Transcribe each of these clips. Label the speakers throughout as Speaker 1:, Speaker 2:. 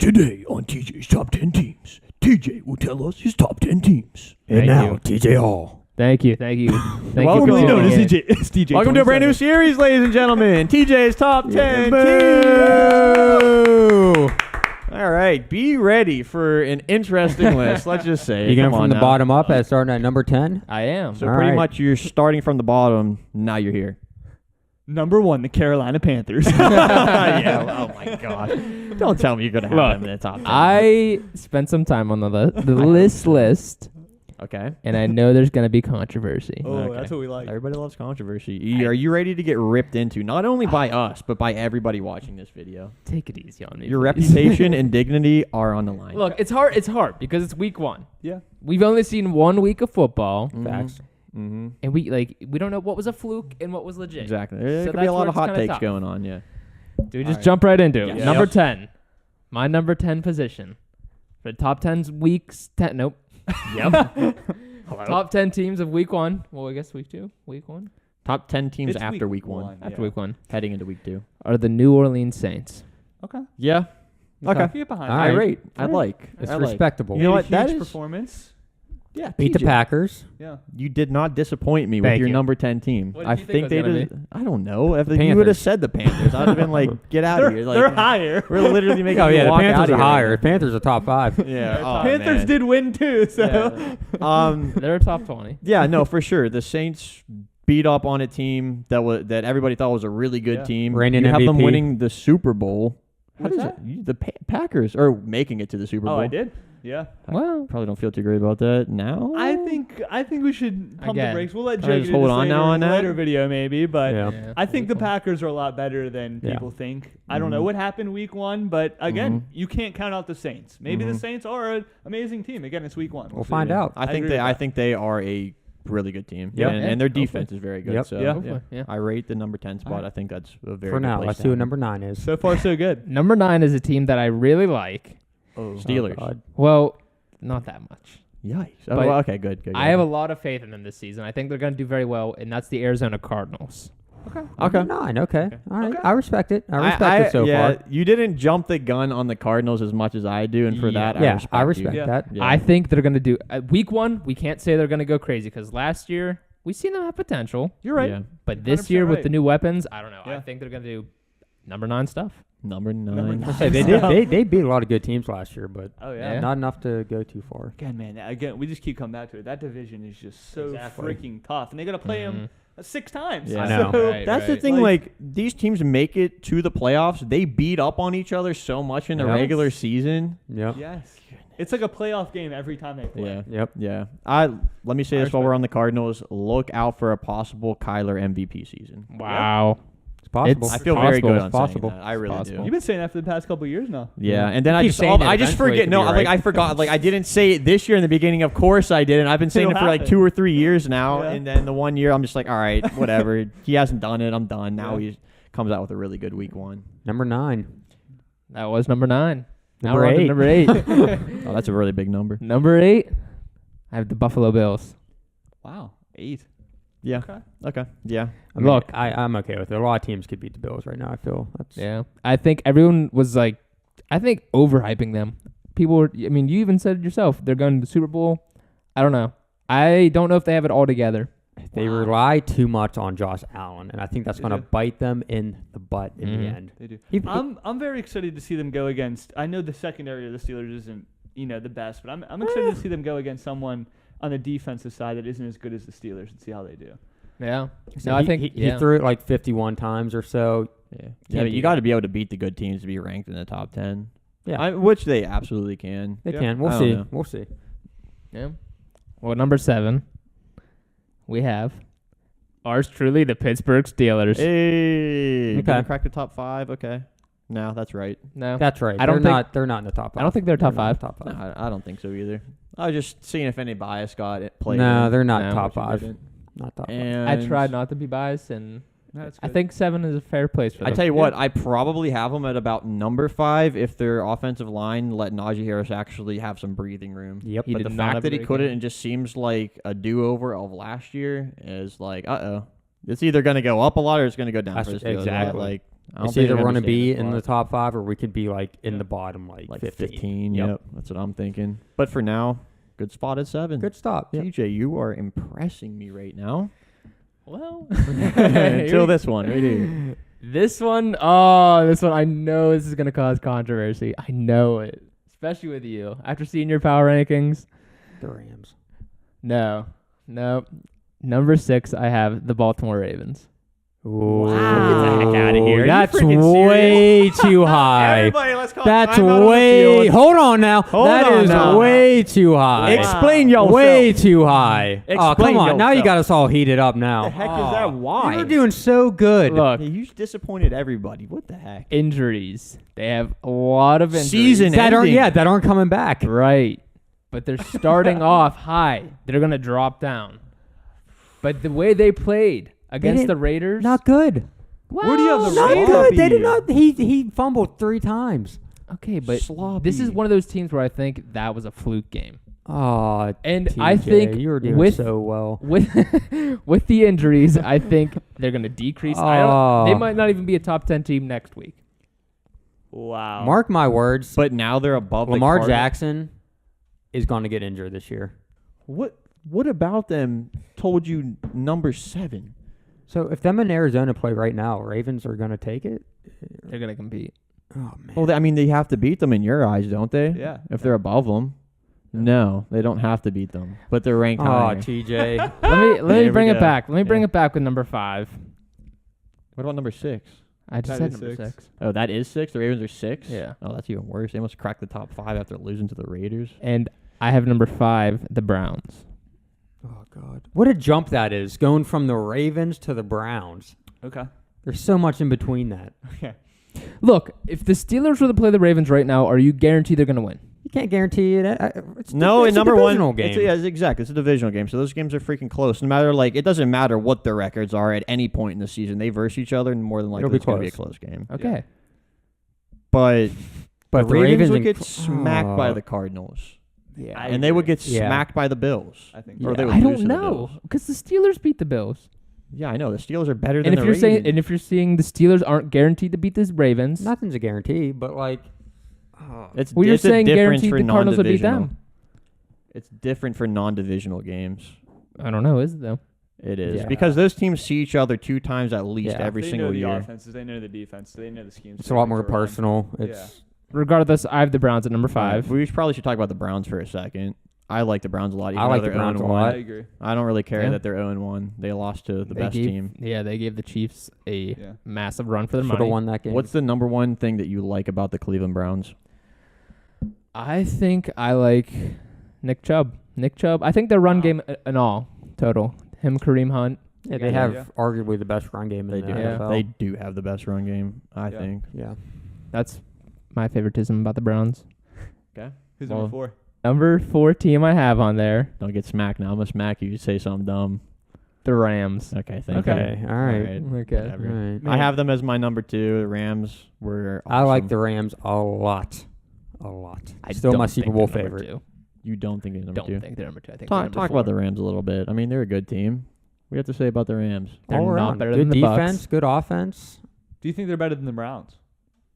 Speaker 1: Today on TJ's Top 10 Teams, TJ will tell us his top 10 teams. And now, TJ Hall.
Speaker 2: Thank you. Thank
Speaker 3: Welcome
Speaker 2: you.
Speaker 3: to it's TJ.
Speaker 4: Welcome to a brand new series, ladies and gentlemen. TJ's Top 10 Teams. All right, be ready for an interesting list. Let's just say.
Speaker 3: You're going from the bottom up at starting at number 10?
Speaker 2: I am.
Speaker 4: So pretty much you're starting from the bottom. Now you're here.
Speaker 3: Number 1, the Carolina Panthers.
Speaker 4: Yeah. Oh my gosh. Don't tell me you're gonna have them in the top 10.
Speaker 2: I spent some time on the list,
Speaker 4: Okay.
Speaker 2: and I know there's gonna be controversy.
Speaker 4: Okay.
Speaker 3: That's what we like.
Speaker 4: Everybody loves controversy. Are you ready to get ripped into? Not only by us, but by everybody watching this video.
Speaker 2: Take it easy on me.
Speaker 4: Your
Speaker 2: please.
Speaker 4: reputation and dignity are on the line.
Speaker 2: Look, it's hard. It's hard because it's week 1.
Speaker 3: Yeah.
Speaker 2: We've only seen 1 week of football,
Speaker 3: Facts.
Speaker 4: Mm-hmm.
Speaker 2: and we don't know what was a fluke and what was legit.
Speaker 4: Exactly. There
Speaker 2: So
Speaker 4: could be a
Speaker 2: that's
Speaker 4: lot
Speaker 2: where
Speaker 4: of
Speaker 2: it's
Speaker 4: hot
Speaker 2: kinda
Speaker 4: takes
Speaker 2: tough.
Speaker 4: going on. Yeah.
Speaker 2: Do we just
Speaker 3: All right.
Speaker 2: jump right into it?
Speaker 4: Yes.
Speaker 2: Number
Speaker 4: Yep.
Speaker 2: 10. My number 10 position for the top 10 weeks. Nope.
Speaker 4: Yep.
Speaker 2: Top 10 teams of week 1. Well, I guess week 2. Week 1.
Speaker 4: Top 10 teams
Speaker 3: It's
Speaker 4: after
Speaker 3: week
Speaker 4: week 1.
Speaker 3: one.
Speaker 2: After
Speaker 3: Yeah.
Speaker 2: week 1
Speaker 4: Heading into week 2.
Speaker 2: are the New Orleans Saints.
Speaker 3: Okay.
Speaker 4: Yeah. Okay.
Speaker 3: Get behind
Speaker 4: I
Speaker 3: it. Oh,
Speaker 5: All right.
Speaker 4: rate. I like.
Speaker 5: It's
Speaker 4: I like.
Speaker 5: respectable.
Speaker 4: You know what?
Speaker 3: Huge
Speaker 4: That is.
Speaker 3: performance.
Speaker 4: Yeah.
Speaker 5: Beat the
Speaker 4: TJ.
Speaker 5: Packers.
Speaker 3: Yeah.
Speaker 4: You did not disappoint me with
Speaker 2: Thank
Speaker 4: your
Speaker 2: you.
Speaker 4: number 10 team.
Speaker 2: What did
Speaker 4: I
Speaker 2: you think
Speaker 4: think
Speaker 2: it
Speaker 4: they
Speaker 2: was gonna
Speaker 4: did. I don't know. If you would have
Speaker 5: Panthers.
Speaker 4: said the Panthers, I'd have been like, get out of here. Like,
Speaker 3: They're higher.
Speaker 4: We're literally making
Speaker 5: Oh,
Speaker 4: you
Speaker 5: yeah, the
Speaker 4: walk out
Speaker 5: Panthers
Speaker 4: of
Speaker 5: are
Speaker 4: here
Speaker 5: higher.
Speaker 4: right
Speaker 5: The Panthers are top 5.
Speaker 4: now. Yeah. Oh,
Speaker 3: Panthers
Speaker 4: man.
Speaker 3: did win too, so.
Speaker 4: Yeah.
Speaker 2: They're top 20.
Speaker 4: Yeah, no, for sure. The Saints beat up on a team that everybody thought was a really good
Speaker 3: Yeah.
Speaker 4: team.
Speaker 5: Reigning
Speaker 4: You have them
Speaker 5: MVP.
Speaker 4: winning the Super Bowl. How
Speaker 3: What's
Speaker 4: does
Speaker 3: that?
Speaker 4: it? The Packers are making it to the Super Bowl.
Speaker 3: Oh, I did. Yeah.
Speaker 2: Well,
Speaker 4: Probably don't feel too great about that now.
Speaker 3: I think we should pump
Speaker 2: Again.
Speaker 3: the brakes. We'll let
Speaker 4: Can I
Speaker 3: Jake
Speaker 4: just
Speaker 3: do
Speaker 4: hold
Speaker 3: this
Speaker 4: on
Speaker 3: later
Speaker 4: now on
Speaker 3: in a
Speaker 4: that?
Speaker 3: later video maybe, but
Speaker 5: Yeah.
Speaker 3: I think the
Speaker 2: Week one.
Speaker 3: Packers are a lot better than
Speaker 5: Yeah.
Speaker 3: people think. I don't know what happened week 1, but again, you can't count out the Saints. Maybe the
Speaker 4: Mhm.
Speaker 3: Saints are an amazing team. Again, it's week 1.
Speaker 5: We'll find out.
Speaker 4: I think
Speaker 3: agree with
Speaker 4: I
Speaker 3: that.
Speaker 4: think they are a really good team.
Speaker 5: Yep.
Speaker 4: And their
Speaker 2: Hopefully.
Speaker 4: defense is very good.
Speaker 5: Yep.
Speaker 4: So
Speaker 3: Yeah.
Speaker 2: hopefully, yeah.
Speaker 4: I rate the number 10 spot.
Speaker 3: Alright.
Speaker 4: I think that's a very
Speaker 5: For
Speaker 4: good
Speaker 5: now,
Speaker 4: place
Speaker 5: let's
Speaker 4: to
Speaker 5: see what
Speaker 4: have
Speaker 5: number 9 is.
Speaker 3: So far, so good.
Speaker 2: Number 9 is a team that I really like.
Speaker 4: Oh, Steelers.
Speaker 5: God.
Speaker 2: Well, not that much.
Speaker 4: Yikes. Oh,
Speaker 2: But
Speaker 4: well, okay, good.
Speaker 2: I have a lot of faith in them this season. I think they're going to do very well, and that's the Arizona Cardinals.
Speaker 4: okay.
Speaker 5: Number 9. Okay. All right.
Speaker 3: Okay.
Speaker 5: I respect it. I respect it so
Speaker 4: yeah,
Speaker 5: far.
Speaker 4: you didn't jump the gun on the Cardinals as much as I do, and for that,
Speaker 5: Yeah, I
Speaker 4: I
Speaker 5: respect
Speaker 4: you.
Speaker 3: Yeah.
Speaker 5: that.
Speaker 4: Yeah.
Speaker 2: I think they're going to do week 1. We can't say they're going to go crazy because last year we seen them have potential.
Speaker 3: You're right.
Speaker 4: Yeah.
Speaker 2: But this
Speaker 3: 100%
Speaker 2: year with
Speaker 3: right.
Speaker 2: the new weapons, I don't know. I
Speaker 3: Yeah.
Speaker 2: think they're going to do number 9 stuff.
Speaker 4: Number 9.
Speaker 3: Number nine.
Speaker 5: Say, they beat a lot of good teams last year, but
Speaker 3: Oh yeah.
Speaker 2: Yeah.
Speaker 5: not enough to go too far.
Speaker 3: Again, man. Again, we just keep coming back to it. That division is just so
Speaker 5: Exactly.
Speaker 3: freaking tough, and they got to play them 6 times.
Speaker 4: Yeah.
Speaker 5: I know.
Speaker 3: So-
Speaker 2: Right.
Speaker 4: That's the thing. Like, these teams make it to the playoffs. They beat up on each other so much in the
Speaker 5: Yes.
Speaker 4: regular season.
Speaker 5: Yep.
Speaker 3: Yes. It's like a playoff game every time they play.
Speaker 4: Yeah.
Speaker 5: Yep.
Speaker 4: Yeah. Let me say
Speaker 3: I
Speaker 4: this while we're
Speaker 3: respect
Speaker 4: on the Cardinals. Look out for a possible Kyler MVP season.
Speaker 2: Wow.
Speaker 5: It's possible.
Speaker 4: I feel very
Speaker 2: possible.
Speaker 4: good
Speaker 2: It's
Speaker 4: on
Speaker 5: possible.
Speaker 4: saying that. I really
Speaker 2: possible.
Speaker 4: do.
Speaker 3: You've been saying that for the past couple of years now.
Speaker 4: Yeah, and then I
Speaker 5: keep
Speaker 4: just
Speaker 5: saying it,
Speaker 4: I just
Speaker 5: eventually
Speaker 4: forget.
Speaker 5: it
Speaker 4: No,
Speaker 5: could be
Speaker 4: like
Speaker 5: right.
Speaker 4: I forgot. Like I didn't say it this year in the beginning. Of course I didn't. I've been saying it
Speaker 3: It'll
Speaker 4: for like
Speaker 3: happen.
Speaker 4: 2 or 3 years now,
Speaker 3: Yeah.
Speaker 4: and then the 1 year I'm just like, all right, whatever. He hasn't done it. I'm done. Now
Speaker 3: Yeah.
Speaker 4: he comes out with a really good week 1.
Speaker 5: Number 9.
Speaker 2: That was number 9. Now
Speaker 5: Number
Speaker 2: we're on to
Speaker 5: 8.
Speaker 2: number 8.
Speaker 4: Oh, that's a really big number.
Speaker 2: Number 8, I have the Buffalo Bills.
Speaker 3: Wow. 8.
Speaker 4: Yeah.
Speaker 3: Okay.
Speaker 4: Okay. Yeah.
Speaker 5: I mean,
Speaker 2: Look.
Speaker 5: I'm okay with it. A lot of teams could beat the Bills right now, I feel. That's
Speaker 2: Yeah. I think everyone was like, overhyping them. People were, I mean, you even said it yourself. They're going to the Super Bowl. I don't know. I don't know if they have it all together.
Speaker 5: They
Speaker 3: Wow.
Speaker 5: rely too much on Josh Allen, and I think that's
Speaker 3: They
Speaker 5: going to
Speaker 3: do.
Speaker 5: bite them in the butt in the
Speaker 2: Mhm.
Speaker 5: end.
Speaker 3: They do.
Speaker 5: He-
Speaker 3: I'm very excited to see them go against. I know the secondary of the Steelers isn't the best, but I'm excited to see them go against someone on the defensive side that isn't as good as the Steelers and see how they do.
Speaker 2: Yeah.
Speaker 5: So
Speaker 2: No, I
Speaker 5: he-
Speaker 2: think
Speaker 5: he threw it like 51 times or so.
Speaker 4: Yeah.
Speaker 5: Can't
Speaker 4: you
Speaker 5: beat
Speaker 4: got to
Speaker 5: them.
Speaker 4: be able to beat the good teams to be ranked in the top 10.
Speaker 5: Yeah,
Speaker 4: Which they absolutely can.
Speaker 5: they
Speaker 3: Yeah.
Speaker 5: can. We'll
Speaker 4: I don't
Speaker 5: see.
Speaker 4: know.
Speaker 5: We'll see.
Speaker 2: Yeah. Well, number 7, we have ours truly, the Pittsburgh Steelers.
Speaker 4: Hey.
Speaker 5: Okay.
Speaker 4: Gonna crack the top 5. Okay. No, that's right.
Speaker 2: No,
Speaker 5: That's right.
Speaker 2: I don't
Speaker 5: they're
Speaker 2: think-
Speaker 5: not. They're not in the top 5.
Speaker 2: I don't think they're top
Speaker 5: not in
Speaker 2: 5.
Speaker 5: the top
Speaker 4: No,
Speaker 5: 5.
Speaker 4: I don't think so either. I was just seeing if any bias got it played.
Speaker 5: No,
Speaker 4: in.
Speaker 5: they're not
Speaker 2: No,
Speaker 5: top
Speaker 4: Which it
Speaker 5: 5.
Speaker 4: didn't.
Speaker 5: Not top 5.
Speaker 4: And
Speaker 2: I tried not to be biased, and
Speaker 3: That's
Speaker 2: I think 7 is a fair place for
Speaker 4: I
Speaker 2: them.
Speaker 4: tell you what, I probably have them at about number 5 if their offensive line let Najee Harris actually have some breathing room.
Speaker 5: Yep.
Speaker 2: He
Speaker 4: But
Speaker 2: did
Speaker 4: the
Speaker 2: not
Speaker 4: fact
Speaker 2: have
Speaker 4: that
Speaker 2: a
Speaker 4: he
Speaker 2: great
Speaker 4: couldn't
Speaker 2: game.
Speaker 4: and just seems like a do-over of last year is like, uh-oh. It's either going to go up a lot or it's going to go down
Speaker 5: That's
Speaker 4: for the Steelers.
Speaker 5: exactly.
Speaker 4: Like,
Speaker 5: It's either going to be in the top 5 or we could be like in the bottom, like 15.
Speaker 4: Yep, that's what I'm thinking. But for now, good spot at 7.
Speaker 5: Good stop. Yep.
Speaker 4: TJ, you are impressing me right now.
Speaker 2: Well,
Speaker 4: Until this one right here.
Speaker 2: This one, I know this is going to cause controversy. I know it. Especially with you. After seeing your power rankings.
Speaker 5: The Rams.
Speaker 2: No. Number 6, I have the Baltimore Ravens.
Speaker 5: Wow.
Speaker 4: Get the heck outta here. Are you
Speaker 5: That's
Speaker 4: freaking
Speaker 5: way too high.
Speaker 4: Everybody, let's call
Speaker 5: That's
Speaker 4: timeout on the
Speaker 5: way.
Speaker 4: field.
Speaker 5: Hold on now. That
Speaker 4: on
Speaker 5: is
Speaker 4: now.
Speaker 5: way too high.
Speaker 4: Explain yourself.
Speaker 5: Way too high. Oh,
Speaker 4: Explain
Speaker 5: come on. Now you
Speaker 4: yourself.
Speaker 5: got us all heated up now.
Speaker 4: The heck is that? Why?
Speaker 5: You're doing so good.
Speaker 2: Look,
Speaker 4: Yeah, you disappointed everybody. What the heck?
Speaker 2: injuries. They have a lot of injuries.
Speaker 4: Season
Speaker 5: that aren't,
Speaker 4: ending.
Speaker 5: that aren't coming back.
Speaker 2: Right. But they're starting off high. They're going to drop down. But the way they played against the Raiders.
Speaker 5: Not good.
Speaker 3: Where do you have the
Speaker 5: Not
Speaker 3: Raiders?
Speaker 5: good. They did not. He fumbled 3 times.
Speaker 2: Okay, but
Speaker 4: Sloppy.
Speaker 2: this is one of those teams where I think that was a fluke game.
Speaker 5: Oh,
Speaker 2: And
Speaker 5: TJ,
Speaker 2: I think
Speaker 5: you were doing
Speaker 2: with
Speaker 5: so well.
Speaker 2: with with the injuries, I think they're going to decrease. They might not even be a top 10 team next week.
Speaker 3: Wow.
Speaker 5: Mark my words.
Speaker 4: But now they're above
Speaker 5: Lamar
Speaker 4: the Cardinals.
Speaker 5: Jackson is going to get injured this year.
Speaker 4: What about them told you number 7?
Speaker 5: So if them in Arizona play right now, Ravens are going to take it.
Speaker 2: They're going to compete.
Speaker 5: Oh man.
Speaker 4: Well, I mean, they have to beat them in your eyes, don't they?
Speaker 3: Yeah.
Speaker 4: If they're above them. No, they don't have to beat them, but they're ranked
Speaker 5: Oh,
Speaker 4: higher.
Speaker 5: TJ.
Speaker 2: Let me
Speaker 4: There we
Speaker 2: bring it
Speaker 4: go.
Speaker 2: back. Let me bring
Speaker 4: Yeah.
Speaker 2: it back with number 5.
Speaker 4: What about number 6?
Speaker 2: I just
Speaker 3: That
Speaker 2: said
Speaker 3: is
Speaker 2: number
Speaker 3: 6.
Speaker 2: 6.
Speaker 4: Oh, that is 6? The Ravens are 6?
Speaker 2: Yeah.
Speaker 4: Oh, that's even worse. They must crack the top 5 after losing to the Raiders.
Speaker 2: And I have number 5, the Browns.
Speaker 5: Oh God. What a jump that is, going from the Ravens to the Browns.
Speaker 3: Okay.
Speaker 5: There's so much in between that.
Speaker 3: Okay.
Speaker 2: Look, if the Steelers were to play the Ravens right now, are you guaranteed they're going to win?
Speaker 5: You can't guarantee it. It's
Speaker 4: No,
Speaker 5: it's
Speaker 4: in
Speaker 5: a
Speaker 4: number one,
Speaker 5: divisional game.
Speaker 4: It's exactly. It's a divisional game, so those games are freaking close. No matter it doesn't matter what their records are at any point in the season. They verse each other, and more than likely
Speaker 5: It'll be
Speaker 4: it's going to be a
Speaker 5: close.
Speaker 4: close game.
Speaker 2: Okay.
Speaker 4: But
Speaker 5: But
Speaker 4: the Ravens would
Speaker 5: and-
Speaker 4: get smacked by the Cardinals,
Speaker 5: Yeah.
Speaker 3: I
Speaker 4: and they would
Speaker 3: agree.
Speaker 4: get
Speaker 5: Yeah.
Speaker 4: smacked by the Bills.
Speaker 3: I think.
Speaker 5: Yeah.
Speaker 4: Or they would
Speaker 2: I
Speaker 4: lose
Speaker 2: don't
Speaker 4: to the
Speaker 2: know
Speaker 4: Bills.
Speaker 2: because the Steelers beat the Bills.
Speaker 4: Yeah, I know the Steelers are better than
Speaker 2: And if
Speaker 4: the
Speaker 2: you're
Speaker 4: Ravens.
Speaker 2: saying, and if you're seeing the Steelers aren't guaranteed to beat the Ravens,
Speaker 5: Nothing's a guarantee, but
Speaker 4: it's
Speaker 2: well, you're
Speaker 4: it's a
Speaker 2: saying
Speaker 4: difference
Speaker 2: guaranteed
Speaker 4: for
Speaker 2: the Cardinals would beat
Speaker 4: non-divisional.
Speaker 2: them.
Speaker 4: It's different for non-divisional games.
Speaker 2: I don't know, is it though?
Speaker 4: It is
Speaker 5: Yeah.
Speaker 4: because those teams see each other 2 times at least
Speaker 5: Yeah.
Speaker 4: every
Speaker 3: They
Speaker 4: single
Speaker 3: know the
Speaker 4: year.
Speaker 3: offenses. They know the defense. They know the schemes.
Speaker 5: it's a lot more
Speaker 3: to run.
Speaker 5: personal. It's
Speaker 2: Regardless, I have the Browns at number 5.
Speaker 4: We probably should talk about the Browns for a second. I like the Browns a lot.
Speaker 5: I
Speaker 4: even
Speaker 5: like
Speaker 4: though
Speaker 5: the
Speaker 4: they're
Speaker 5: Browns a
Speaker 4: 0-1.
Speaker 5: lot.
Speaker 3: I agree.
Speaker 4: I don't really care
Speaker 2: Yeah.
Speaker 4: that they're 0-1. They lost to the best
Speaker 2: gave,
Speaker 4: team.
Speaker 2: Yeah, they gave the Chiefs a
Speaker 3: Yeah.
Speaker 2: massive run for their
Speaker 5: should
Speaker 2: money.
Speaker 5: have won that game.
Speaker 4: What's the number one thing that you like about the Cleveland Browns?
Speaker 2: I think I like Nick Chubb. I think their run game in all total. Him, Kareem Hunt.
Speaker 5: Yeah, they
Speaker 3: Yeah.
Speaker 5: have
Speaker 3: Yeah.
Speaker 5: arguably the best run game
Speaker 4: They
Speaker 5: in
Speaker 4: do.
Speaker 5: the
Speaker 2: Yeah.
Speaker 5: NFL.
Speaker 4: They do have the best run game, I
Speaker 3: Yeah.
Speaker 4: think.
Speaker 5: Yeah.
Speaker 2: That's my favoritism about the Browns.
Speaker 3: Who's
Speaker 4: Well,
Speaker 3: number 4?
Speaker 2: Number 4 team I have on there,
Speaker 4: Don't get smacked now. I'm gonna smack you. You say something dumb.
Speaker 2: the Rams.
Speaker 4: Okay, thank
Speaker 5: Okay.
Speaker 4: you.
Speaker 5: All right.
Speaker 2: Okay.
Speaker 4: Whatever.
Speaker 5: All right.
Speaker 4: I have them as my number 2. The Rams were.
Speaker 5: I like
Speaker 4: awesome.
Speaker 5: the Rams a lot. A lot.
Speaker 2: I
Speaker 5: Still
Speaker 2: don't
Speaker 5: my
Speaker 2: think
Speaker 5: Super Bowl
Speaker 2: they're number
Speaker 5: favorite.
Speaker 2: 2.
Speaker 4: You don't think they're number
Speaker 2: Don't
Speaker 4: 2?
Speaker 2: think they're number 2. I think
Speaker 4: Talk about the Rams a little bit. I mean, they're a good team. What do you have to say about the Rams?
Speaker 2: They're
Speaker 5: All
Speaker 2: not
Speaker 5: around.
Speaker 2: better
Speaker 5: Good
Speaker 2: than the Bucks.
Speaker 5: defense, good offense.
Speaker 3: Do you think they're better than the Browns?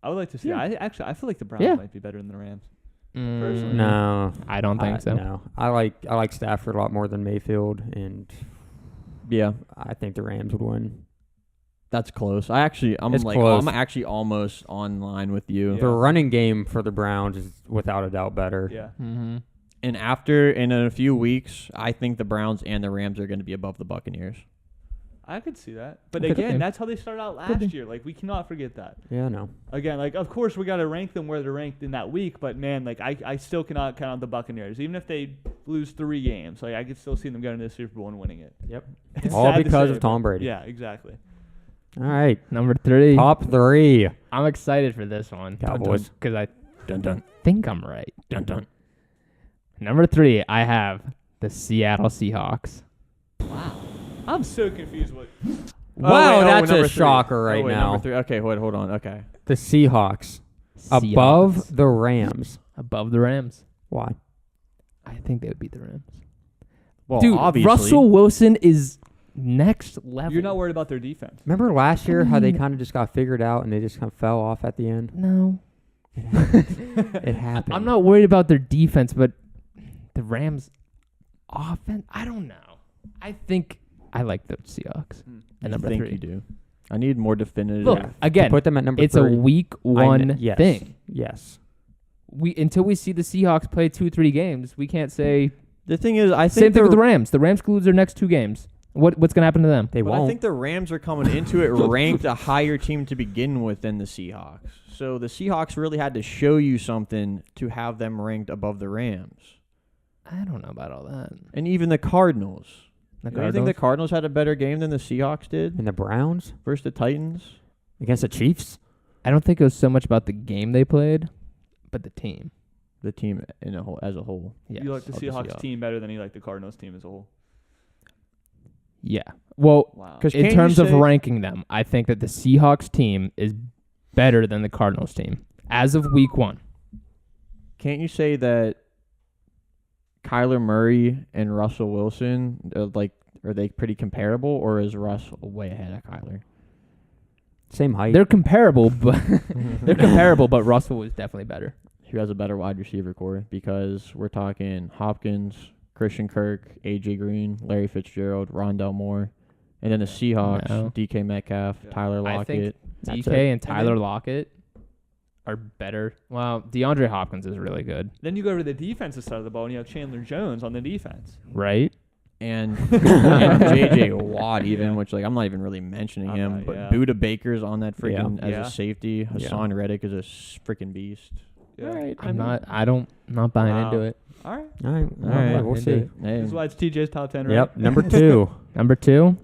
Speaker 3: I would like to see.
Speaker 2: Yeah.
Speaker 3: I feel like the Browns
Speaker 2: Yeah.
Speaker 3: might be better than the Rams.
Speaker 2: Mm,
Speaker 5: No.
Speaker 2: I don't think so.
Speaker 5: No. I like Stafford a lot more than Mayfield, and
Speaker 4: Yeah,
Speaker 5: I think the Rams would win.
Speaker 4: that's close. I'm
Speaker 5: It's
Speaker 4: like
Speaker 5: close.
Speaker 4: I'm actually almost on line with you.
Speaker 3: Yeah.
Speaker 5: The running game for the Browns is without a doubt better.
Speaker 3: Yeah.
Speaker 2: Mm-hmm.
Speaker 4: And in a few weeks, I think the Browns and the Rams are going to be above the Buccaneers.
Speaker 3: I could see that. But
Speaker 2: Could
Speaker 3: again,
Speaker 2: be.
Speaker 3: that's how they started out
Speaker 2: Could be.
Speaker 3: last year. Like, we cannot forget that.
Speaker 5: Yeah, no.
Speaker 3: Again, like, of course, we got to rank them where they're ranked in that week. But, man, like, I still cannot count out the Buccaneers. Even if they lose 3 games, like, I could still see them going to the Super Bowl and winning it.
Speaker 5: Yep.
Speaker 3: It's
Speaker 5: All
Speaker 3: sad to
Speaker 5: because
Speaker 3: say,
Speaker 5: of Tom
Speaker 3: but-
Speaker 5: Brady.
Speaker 3: Yeah, exactly.
Speaker 5: All right.
Speaker 2: Number 3.
Speaker 5: Top 3.
Speaker 2: I'm excited for this one.
Speaker 5: Cowboys.
Speaker 2: Because I
Speaker 4: Dun dun
Speaker 2: think I'm right.
Speaker 4: dun dun.
Speaker 2: Number 3, I have the Seattle Seahawks.
Speaker 3: I'm so confused. What?
Speaker 5: Wow, that's a
Speaker 4: number 3.
Speaker 5: shocker right
Speaker 4: wait,
Speaker 5: now.
Speaker 4: Number 3. Okay, wait, hold on. Okay.
Speaker 5: The Seahawks.
Speaker 2: Seahawks.
Speaker 5: Above the Rams.
Speaker 2: Above the Rams.
Speaker 5: Why?
Speaker 2: I think they would beat the Rams.
Speaker 4: Well,
Speaker 2: Dude,
Speaker 4: obviously.
Speaker 2: Russell Wilson is next level.
Speaker 3: You're not worried about their defense.
Speaker 5: Remember last year how they
Speaker 2: mean-
Speaker 5: kind of just got figured out and they just kind of fell off at the end?
Speaker 2: No.
Speaker 5: It happened.
Speaker 2: I'm not worried about their defense, but the Rams' offense, I don't know. I think I like the Seahawks at number
Speaker 4: I think
Speaker 2: 3.
Speaker 4: you do. I need more definitive.
Speaker 2: Look, again,
Speaker 5: Put them at number
Speaker 2: it's
Speaker 5: 3.
Speaker 2: a week 1
Speaker 5: yes.
Speaker 2: thing.
Speaker 5: Yes.
Speaker 2: Until we see the Seahawks play 2-3 games, we can't say.
Speaker 4: The thing is, I think
Speaker 2: Same thing with the Rams. The Rams could lose their next 2 games. What's going to happen to them?
Speaker 5: They
Speaker 4: But
Speaker 5: won't.
Speaker 4: I think the Rams are coming into it ranked a higher team to begin with than the Seahawks. So the Seahawks really had to show you something to have them ranked above the Rams.
Speaker 2: I don't know about all that.
Speaker 4: And even the Cardinals.
Speaker 2: The
Speaker 4: Do you think the Cardinals had a better game than the Seahawks did
Speaker 5: And the Browns
Speaker 4: versus the Titans?
Speaker 5: against the Chiefs?
Speaker 2: I don't think it was so much about the game they played, but the team.
Speaker 4: The team as a whole.
Speaker 2: Yes.
Speaker 3: You like the
Speaker 4: Of the
Speaker 3: Seahawks
Speaker 4: Seahawks.
Speaker 3: team better than you like the Cardinals team as a whole.
Speaker 2: Yeah. Well,
Speaker 3: Wow.
Speaker 4: 'Cause
Speaker 2: in
Speaker 4: can't you
Speaker 2: terms of
Speaker 4: say-
Speaker 2: ranking them, I think that the Seahawks team is better than the Cardinals team as of week 1.
Speaker 4: Can't you say that Kyler Murray and Russell Wilson are they pretty comparable, or is Russ way ahead of Kyler?
Speaker 5: Same height.
Speaker 2: They're comparable, but but Russell was definitely better.
Speaker 4: Who has a better wide receiver core? Because we're talking Hopkins, Christian Kirk, AJ Green, Larry Fitzgerald, Rondell Moore, and then the Seahawks,
Speaker 2: No.
Speaker 4: DK Metcalf,
Speaker 3: Yeah.
Speaker 4: Tyler
Speaker 2: I think
Speaker 4: Lockett.
Speaker 5: That's
Speaker 2: DK
Speaker 5: it.
Speaker 2: and Tyler Lockett are better. Well, DeAndre Hopkins is really good,
Speaker 3: Then you go to the defensive side of the ball and you have Chandler Jones on the defense.
Speaker 2: right?
Speaker 4: And JJ Watt even, which I'm not even really mentioning
Speaker 3: I'm
Speaker 4: him,
Speaker 3: not,
Speaker 4: but
Speaker 3: yeah.
Speaker 4: Buda Baker's on that freaking
Speaker 3: Yeah.
Speaker 4: as
Speaker 3: Yeah.
Speaker 4: a safety. Hassan Reddick is a freaking beast.
Speaker 3: Yeah.
Speaker 5: All right.
Speaker 2: I'm not buying
Speaker 3: Wow.
Speaker 2: into it.
Speaker 3: All right.
Speaker 5: All right.
Speaker 4: All right,
Speaker 5: We'll
Speaker 2: into
Speaker 5: see.
Speaker 2: it.
Speaker 4: Hey,
Speaker 3: This is why it's TJ's top 10, right?
Speaker 5: Yep. Number 2,
Speaker 2: Number 2?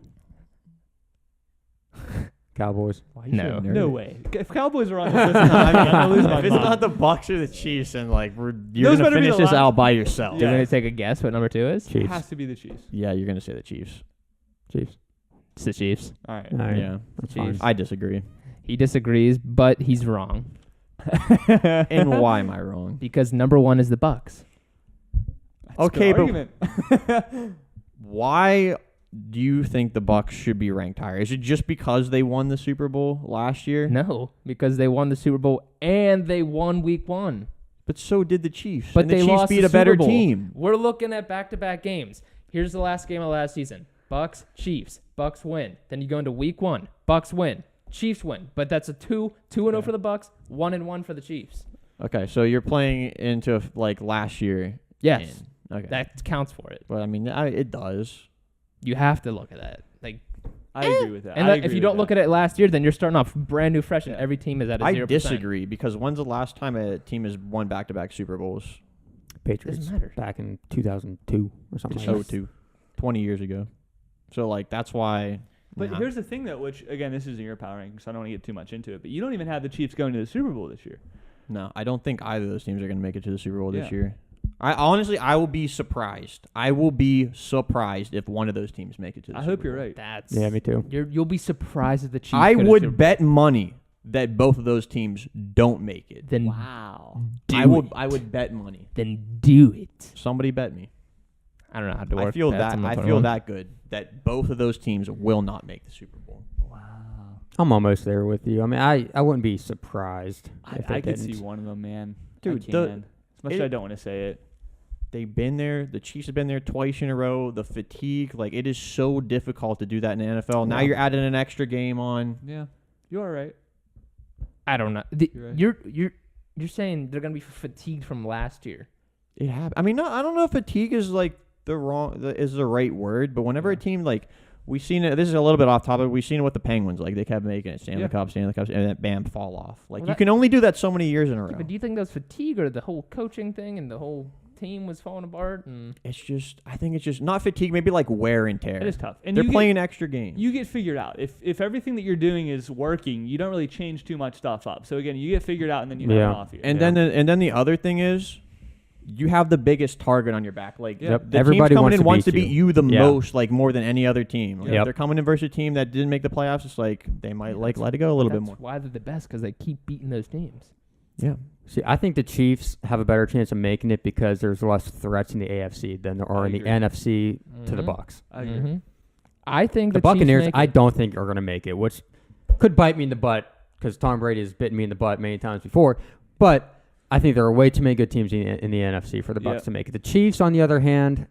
Speaker 5: Cowboys.
Speaker 2: No.
Speaker 3: No way. If Cowboys are on this list,
Speaker 4: I mean,
Speaker 3: I'm gonna lose my
Speaker 4: if it's
Speaker 3: mind.
Speaker 4: not the Bucks or the Chiefs, and you're
Speaker 3: Those
Speaker 4: gonna
Speaker 3: better be
Speaker 4: finish
Speaker 3: the
Speaker 4: this
Speaker 3: last-
Speaker 4: out by yourself.
Speaker 2: Do you
Speaker 3: Yeah.
Speaker 2: want to take a guess what number 2 is?
Speaker 3: It
Speaker 5: Chiefs.
Speaker 3: has to be the Chiefs.
Speaker 4: Yeah, you're gonna say the Chiefs.
Speaker 5: Chiefs.
Speaker 2: It's the Chiefs.
Speaker 3: All right.
Speaker 5: All right.
Speaker 4: Yeah,
Speaker 5: That's
Speaker 2: Chiefs.
Speaker 5: fine.
Speaker 4: I disagree.
Speaker 2: He disagrees, but he's wrong
Speaker 4: And why am I wrong?
Speaker 2: because number 1 is the Bucks.
Speaker 3: That's a good
Speaker 4: Okay, but-
Speaker 3: argument.
Speaker 4: Why do you think the Bucks should be ranked higher? Is it just because they won the Super Bowl last year?
Speaker 2: No, because they won the Super Bowl and they won week 1.
Speaker 4: But so did the Chiefs.
Speaker 2: But
Speaker 4: and the
Speaker 2: they
Speaker 4: Chiefs
Speaker 2: lost
Speaker 4: beat
Speaker 2: the
Speaker 4: a better
Speaker 2: Super Bowl.
Speaker 4: team.
Speaker 2: We're looking at back-to-back games. Here's the last game of last season. Bucks, Chiefs. Bucks win. Then you go into week 1. Bucks win. Chiefs win. But that's a 2-0 for the Bucks, 1-1 for the Chiefs.
Speaker 4: Okay, so you're playing into last year.
Speaker 2: Yes.
Speaker 4: Okay.
Speaker 2: That counts for it.
Speaker 4: But I mean, it does.
Speaker 2: You have to look at that.
Speaker 3: I agree with that.
Speaker 2: And if you don't look at it last year, then you're starting off brand new, fresh, and
Speaker 3: Yeah.
Speaker 2: every team is at a
Speaker 4: I
Speaker 2: 0%.
Speaker 4: disagree because when's the last time a team has won back-to-back Super Bowls?
Speaker 5: Patriots.
Speaker 2: Doesn't matter.
Speaker 5: Back in 2002 or something like that.
Speaker 4: 20 years ago. So that's why.
Speaker 3: But
Speaker 4: nah.
Speaker 3: here's the thing, though, which, again, this isn't your power ranking, so I don't want to get too much into it. But you don't even have the Chiefs going to the Super Bowl this year.
Speaker 4: No, I don't think either of those teams are going to make it to the Super Bowl this
Speaker 3: Yeah.
Speaker 4: year. I will be surprised. I will be surprised if one of those teams make it to the
Speaker 3: I
Speaker 4: Super
Speaker 3: hope you're
Speaker 4: Bowl.
Speaker 3: right.
Speaker 2: That's
Speaker 5: Yeah, me too.
Speaker 2: You'll be surprised if the Chiefs.
Speaker 4: I
Speaker 2: go to the Super
Speaker 4: would
Speaker 2: Bowl.
Speaker 4: bet money that both of those teams don't make it.
Speaker 2: Then
Speaker 3: Wow.
Speaker 2: do
Speaker 4: I would bet money.
Speaker 2: Then do it.
Speaker 4: Somebody bet me.
Speaker 2: I don't know how to work.
Speaker 4: I feel
Speaker 2: bets.
Speaker 4: that
Speaker 2: I'm not
Speaker 4: I
Speaker 2: putting
Speaker 4: feel
Speaker 2: one.
Speaker 4: that good that both of those teams will not make the Super Bowl.
Speaker 3: Wow.
Speaker 5: I'm almost there with you. I mean, I wouldn't be surprised if they
Speaker 3: I could
Speaker 5: didn't.
Speaker 3: see one of them, man.
Speaker 4: Dude,
Speaker 3: I can. As much as
Speaker 4: it-
Speaker 3: I don't want to say it.
Speaker 4: They've been there. The Chiefs have been there twice in a row. The fatigue, it is so difficult to do that in the NFL. Now
Speaker 5: Yeah.
Speaker 4: you're adding an extra game on.
Speaker 3: Yeah. You are right.
Speaker 2: I don't know.
Speaker 3: You're right.
Speaker 2: You're saying they're gonna be fatigued from last year.
Speaker 4: It happened. I mean, no, I don't know if fatigue is the right word, but whenever a team we've seen it. This is a little bit off topic. We've seen it with the Penguins. They kept making it Stanley
Speaker 3: Yeah.
Speaker 4: Cup, and then bam, fall off.
Speaker 2: Well,
Speaker 4: You
Speaker 2: that-
Speaker 4: can only do that so many years in a row.
Speaker 2: But do you think that was fatigue or the whole coaching thing and the whole team was falling apart? And
Speaker 4: I think it's just not fatigue. Maybe wear and tear.
Speaker 3: It is tough. And
Speaker 4: They're
Speaker 3: you
Speaker 4: playing extra games.
Speaker 3: You get figured out. If everything that you're doing is working, you don't really change too much stuff up. So again, you get figured out and then you have
Speaker 5: Yeah.
Speaker 3: an off year.
Speaker 4: And then the other thing is, you have the biggest target on your back.
Speaker 3: Yep.
Speaker 4: The
Speaker 5: Everybody
Speaker 4: team coming
Speaker 5: wants
Speaker 4: in
Speaker 5: to
Speaker 4: wants to
Speaker 5: beat
Speaker 4: beat you the
Speaker 5: Yeah.
Speaker 4: most, more than any other team. If
Speaker 5: Yep.
Speaker 4: they're coming in versus a team that didn't make the playoffs, it's they might let it go a little bit
Speaker 2: that's
Speaker 4: more.
Speaker 2: why they're the best, because they keep beating those teams.
Speaker 4: Yeah.
Speaker 5: See, I think the Chiefs have a better chance of making it because there's less threats in the AFC than there are
Speaker 3: I
Speaker 5: in the
Speaker 3: agree.
Speaker 5: NFC to the
Speaker 2: Mhm.
Speaker 5: Bucks.
Speaker 3: I agree.
Speaker 2: Mhm. I think
Speaker 5: The
Speaker 2: the Chiefs
Speaker 5: Buccaneers,
Speaker 2: make
Speaker 5: I
Speaker 2: it.
Speaker 5: don't think are going to make it, which could bite me in the butt because Tom Brady has bitten me in the butt many times before. But I think there are way too many good teams in the NFC for the Bucs to make it. The Chiefs, on the other hand,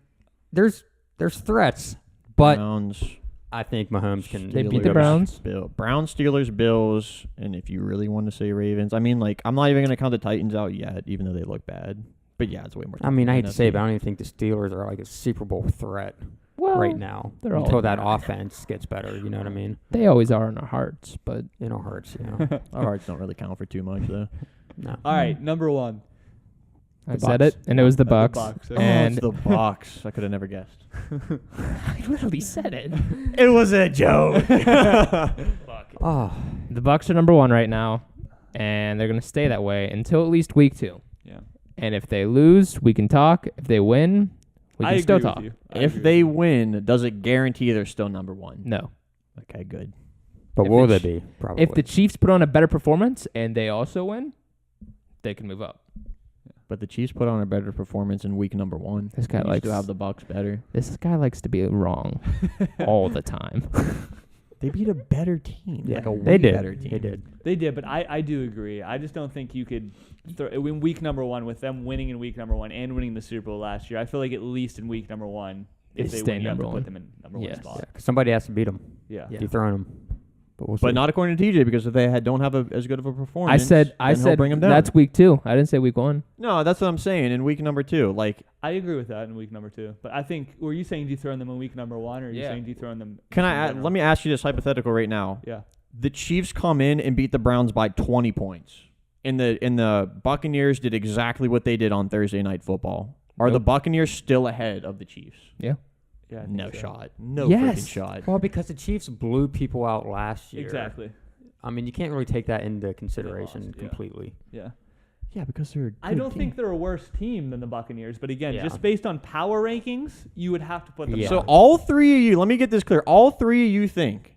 Speaker 5: there's threats, but
Speaker 4: Browns,
Speaker 5: I think Mahomes can.
Speaker 2: They beat the Browns.
Speaker 4: Browns, Steelers, Bills, and if you really want to say Ravens, I mean, like, I'm not even going to count the Titans out yet, even though they look bad. But yeah, it's way more.
Speaker 5: I mean, I hate to say it, but I
Speaker 4: NFC.
Speaker 5: don't even think the Steelers are like a Super Bowl threat
Speaker 2: Well,
Speaker 5: right now
Speaker 2: they're all
Speaker 5: until that
Speaker 2: there.
Speaker 5: offense gets better. You know what I mean?
Speaker 2: They always are in our hearts, but
Speaker 5: You know, hurts. You know,
Speaker 4: Our hearts don't really count for too much, though.
Speaker 5: no.
Speaker 3: All right, number one.
Speaker 2: I
Speaker 4: The
Speaker 2: said
Speaker 4: Bucs.
Speaker 2: it, and it was the
Speaker 3: The
Speaker 2: Bucks.
Speaker 3: Bucs, okay.
Speaker 4: Oh,
Speaker 2: And
Speaker 4: it's the Bucs. I could have never guessed.
Speaker 2: I literally said it.
Speaker 4: It was a joke.
Speaker 5: Oh,
Speaker 2: The Bucks are number 1 right now, and they're gonna stay that way until at least week 2.
Speaker 3: Yeah.
Speaker 2: And if they lose, we can talk. If they win, we
Speaker 3: I
Speaker 2: can still
Speaker 3: agree with
Speaker 2: talk.
Speaker 3: you. I
Speaker 4: If
Speaker 3: agree
Speaker 4: they
Speaker 3: with
Speaker 4: win, does it guarantee they're still number one?
Speaker 2: No.
Speaker 4: Okay, good.
Speaker 5: but
Speaker 2: If
Speaker 5: will
Speaker 2: the
Speaker 5: they be? Probably.
Speaker 2: If the Chiefs put on a better performance and they also win, they can move up.
Speaker 4: But the Chiefs put on a better performance in week number 1.
Speaker 2: This guy
Speaker 4: Used
Speaker 2: likes
Speaker 4: to have the Bucs better.
Speaker 2: This guy likes to be wrong all the time.
Speaker 4: They beat a better team.
Speaker 5: yeah,
Speaker 4: like a
Speaker 5: they
Speaker 4: way
Speaker 5: did.
Speaker 4: better team.
Speaker 5: They did.
Speaker 3: They did, but I do agree. I just don't think you could in week number 1 with them winning in week number 1 and winning the Super Bowl last year. I feel like at least in week number 1, if
Speaker 2: They
Speaker 3: they
Speaker 2: stay
Speaker 3: win, you have
Speaker 2: number
Speaker 3: to
Speaker 2: one.
Speaker 3: put them in number 1
Speaker 2: Yes.
Speaker 3: spot.
Speaker 5: Yeah, 'cause somebody has to beat them.
Speaker 3: Yeah.
Speaker 2: Yeah.
Speaker 5: Dethrone them. But we'll see.
Speaker 4: But not according to TJ, because if they don't have as good of a
Speaker 2: I
Speaker 4: performance,
Speaker 2: said
Speaker 4: then he'll bring them down.
Speaker 2: that's week 2. I didn't say week 1.
Speaker 4: No, that's what I'm saying. In week number 2, like,
Speaker 3: I agree with that in week number 2. But I think, were you saying dethrone them in week number 1, or are you
Speaker 2: Yeah.
Speaker 3: saying dethrone them?
Speaker 4: can
Speaker 3: in
Speaker 4: I?
Speaker 3: general?
Speaker 4: Let me ask you this hypothetical right now.
Speaker 3: Yeah.
Speaker 4: The Chiefs come in and beat the Browns by 20 points. And the Buccaneers did exactly what they did on Thursday Night Football. Are the
Speaker 2: Nope.
Speaker 4: Buccaneers still ahead of the Chiefs?
Speaker 2: Yeah.
Speaker 3: Yeah. I think
Speaker 4: No
Speaker 3: so.
Speaker 4: shot. No
Speaker 2: Yes.
Speaker 4: freaking shot.
Speaker 5: well, because the Chiefs blew people out last year.
Speaker 3: Exactly.
Speaker 5: I mean, you can't really take that into consideration
Speaker 3: lost, yeah.
Speaker 5: completely.
Speaker 3: Yeah.
Speaker 4: Yeah, because they're.
Speaker 3: I don't think they're a worse team than the Buccaneers, but again,
Speaker 5: Yeah.
Speaker 3: just based on power rankings, you would have to put them.
Speaker 5: Yeah.
Speaker 4: So all three of you, let me get this clear. All three of you think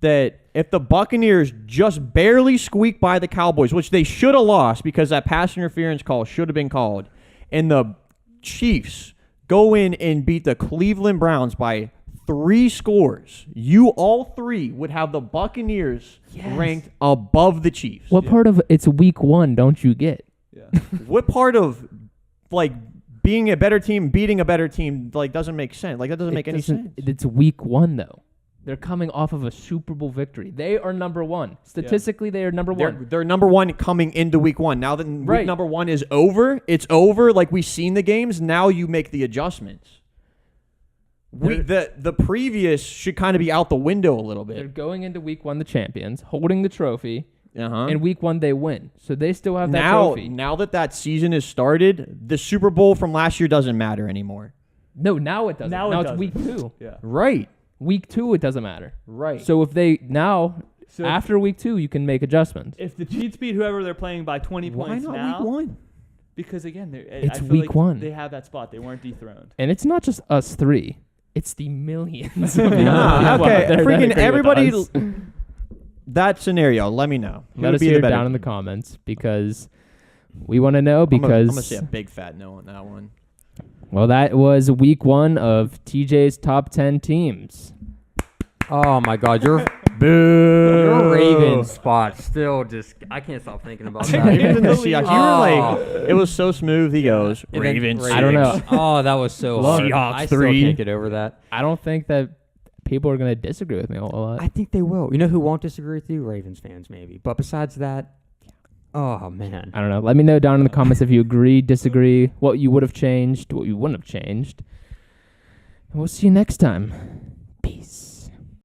Speaker 4: that if the Buccaneers just barely squeak by the Cowboys, which they should have lost because that pass interference call should have been called, and the Chiefs go in and beat the Cleveland Browns by 3 scores, you all three would have the Buccaneers
Speaker 2: Yes.
Speaker 4: ranked above the Chiefs.
Speaker 2: What part of it's week 1 don't you get?
Speaker 3: Yeah.
Speaker 4: What part of, like, being a better team, beating a better team, like, doesn't make sense? Like, that doesn't make any sense.
Speaker 2: It's week 1 though. They're coming off of a Super Bowl victory. They are number 1. Statistically, they are number 1.
Speaker 4: They're number 1 coming into week 1. Now that week
Speaker 2: Right.
Speaker 4: number 1 is over, it's over. Like, we've seen the games. Now you make the adjustments. The previous should kind of be out the window a little
Speaker 2: They're
Speaker 4: bit.
Speaker 2: going into week 1 the champions, holding the trophy.
Speaker 4: Uh-huh.
Speaker 2: In week 1 they win. So they still have that
Speaker 4: Now
Speaker 2: trophy.
Speaker 4: that season is started, the Super Bowl from last year doesn't matter anymore.
Speaker 2: No, now it doesn't.
Speaker 3: Now
Speaker 2: Now
Speaker 3: it
Speaker 2: it's
Speaker 3: doesn't.
Speaker 2: week 2.
Speaker 3: Yeah.
Speaker 4: Right.
Speaker 2: Week 2 it doesn't matter.
Speaker 4: Right.
Speaker 2: So if they now
Speaker 3: So
Speaker 2: after week 2 you can make adjustments.
Speaker 3: if the Chiefs beat whoever they're playing by 20
Speaker 4: why
Speaker 3: points
Speaker 4: not
Speaker 3: now,
Speaker 4: week 1?
Speaker 3: because again,
Speaker 2: It's
Speaker 3: I feel
Speaker 2: week
Speaker 3: like
Speaker 2: 1.
Speaker 3: They have that spot. They weren't dethroned.
Speaker 2: And it's not just us 3. It's the millions. Of people
Speaker 4: Ah,
Speaker 2: out
Speaker 4: okay,
Speaker 2: there that
Speaker 4: freaking
Speaker 2: agree with
Speaker 4: everybody.
Speaker 2: us.
Speaker 4: That scenario, let me know. Who
Speaker 2: Let
Speaker 4: would
Speaker 2: us
Speaker 4: be the
Speaker 2: hear it
Speaker 4: better
Speaker 2: down in the
Speaker 4: team?
Speaker 2: comments because we want to know
Speaker 4: I'm
Speaker 2: because
Speaker 4: gonna say a big fat no on that one.
Speaker 2: well that was week 1 of TJ's top 10 teams.
Speaker 5: Oh my God, your Ravens spot still just I can't stop thinking about
Speaker 4: He was in the
Speaker 5: that.
Speaker 4: Seahawks. You were like, it was so smooth. He goes,
Speaker 5: And then
Speaker 4: Ravens.
Speaker 2: I don't know.
Speaker 5: Oh, that was so hard.
Speaker 4: Seahawks
Speaker 5: I still
Speaker 4: 3.
Speaker 5: can't get over that.
Speaker 2: I don't think that people are going to disagree with me a whole lot.
Speaker 5: I think they will. You know who won't disagree with you? Ravens fans, maybe. But besides that, oh man.
Speaker 2: I don't know. Let me know down in the comments if you agree, disagree, what you would have changed, what you wouldn't have changed. And we'll see you next time.